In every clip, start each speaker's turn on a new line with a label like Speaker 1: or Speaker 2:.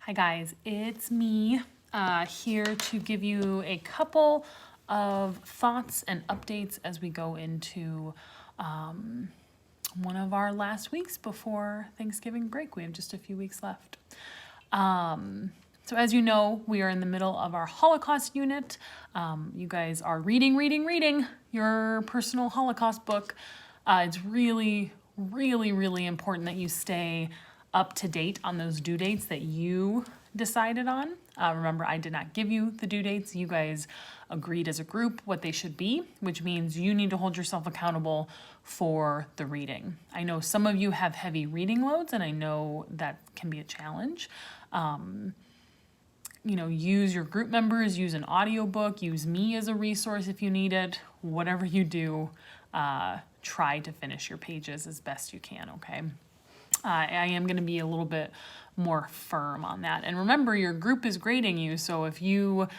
Speaker 1: Hi guys, it's me here to give you a couple of thoughts and updates as we go into one of our last weeks before Thanksgiving break. We have just a few weeks left. So as you know, we are in the middle of our Holocaust unit. You guys are reading your personal Holocaust book. It's really important that you stay up to date on those due dates that you decided on. Remember, I did not give you the due dates. You guys agreed as a group what they should be, which means you need to hold yourself accountable for the reading. I know some of you have heavy reading loads, and I know that can be a challenge. Use your group members, use an audiobook, use me as a resource if you need it. Whatever you do, try to finish your pages as best you can, okay? I am going to be a little bit more firm on that. And remember, your group is grading you, so if you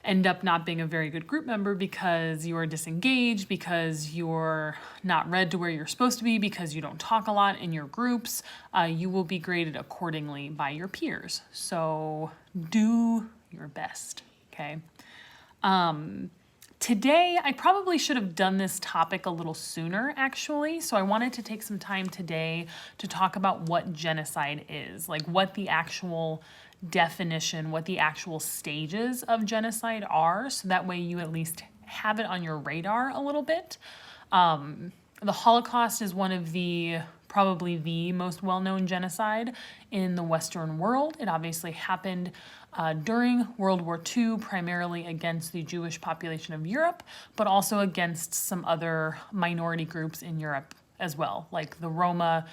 Speaker 1: end up not being a very good group member because you are disengaged, because you're not read to where you're supposed to be, because you don't talk a lot in your groups, you will be graded accordingly by your peers. So do your best, okay? Today, I probably should have done this topic a little sooner, actually. So I wanted to take some time today to talk about what genocide is, like what the actual definition, what the actual stages of genocide are, so that way you at least have it on your radar a little bit. The Holocaust is one of probably the most well-known genocide in the Western world. It obviously happened during World War II, primarily against the Jewish population of Europe, but also against some other minority groups in Europe as well, like the Roma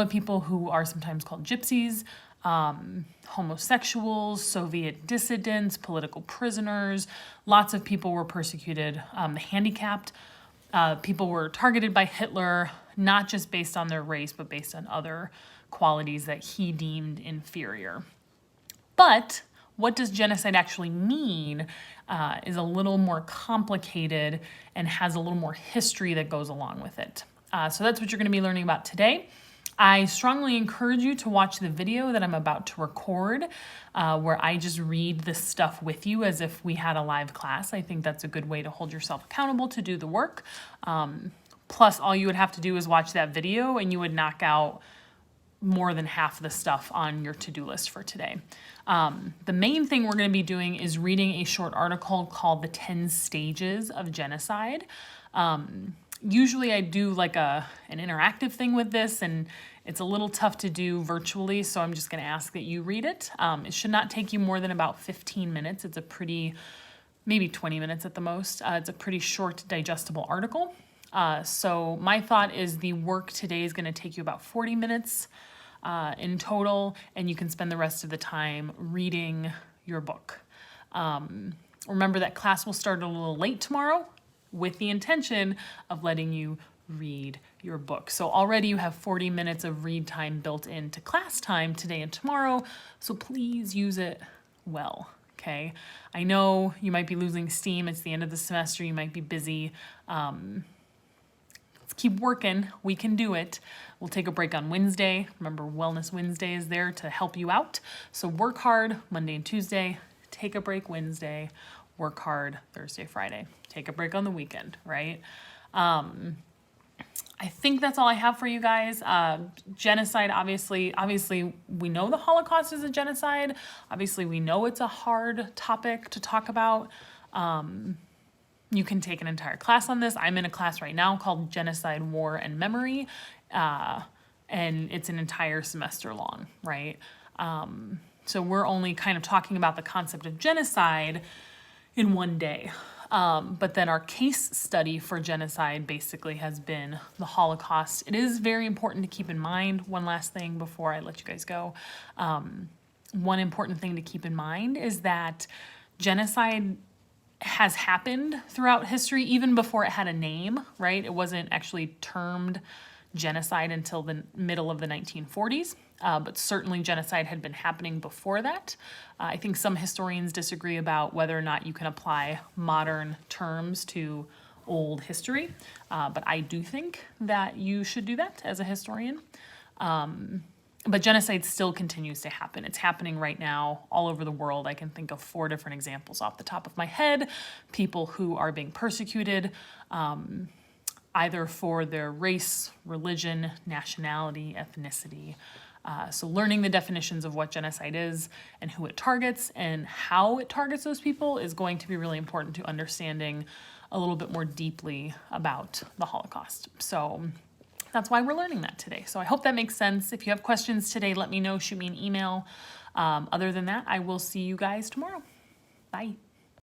Speaker 1: people, who are sometimes called gypsies, homosexuals, Soviet dissidents, political prisoners. Lots of people were persecuted. The handicapped people were targeted by Hitler, not just based on their race, but based on other qualities that he deemed inferior. But what does genocide actually mean is a little more complicated and has a little more history that goes along with it. So that's what you're going to be learning about today. I strongly encourage you to watch the video that I'm about to record, where I just read this stuff with you as if we had a live class. I think that's a good way to hold yourself accountable to do the work. Plus, all you would have to do is watch that video and you would knock out more than half the stuff on your to-do list for today. The main thing we're going to be doing is reading a short article called The 10 Stages of Genocide. Usually I do like an interactive thing with this, and it's a little tough to do virtually, so I'm just going to ask that you read it. It should not take you more than about 15 minutes. It's maybe 20 minutes at the most. It's a pretty short, digestible article. So my thought is the work today is going to take you about 40 minutes in total, and you can spend the rest of the time reading your book. Remember that class will start a little late tomorrow with the intention of letting you read your book. So already you have 40 minutes of read time built into class time today and tomorrow, so please use it well, okay? I know you might be losing steam. It's the end of the semester. You might be busy. Let's keep working. We can do it. We'll take a break on Wednesday. Remember, Wellness Wednesday is there to help you out. So work hard Monday and Tuesday. Take a break Wednesday. Work hard Thursday, Friday. Take a break on the weekend, right? I think that's all I have for you guys. Genocide, obviously, we know the Holocaust is a genocide. Obviously, we know it's a hard topic to talk about. You can take an entire class on this. I'm in a class right now called Genocide, War, and Memory, and it's an entire semester long, right? So we're only kind of talking about the concept of genocide in one day. But then our case study for genocide basically has been the Holocaust. It is very important to keep in mind. One last thing before I let you guys go. One important thing to keep in mind is that genocide has happened throughout history, even before it had a name, right? It wasn't actually termed genocide until the middle of the 1940s. But certainly genocide had been happening before that. I think some historians disagree about whether or not you can apply modern terms to old history, but I do think that you should do that as a historian. But genocide still continues to happen. It's happening right now all over the world. I can think of 4 different examples off the top of my head. People who are being persecuted, either for their race, religion, nationality, ethnicity. So learning the definitions of what genocide is and who it targets and how it targets those people is going to be really important to understanding a little bit more deeply about the Holocaust. So that's why we're learning that today. So I hope that makes sense. If you have questions today, let me know, shoot me an email. Other than that, I will see you guys tomorrow. Bye.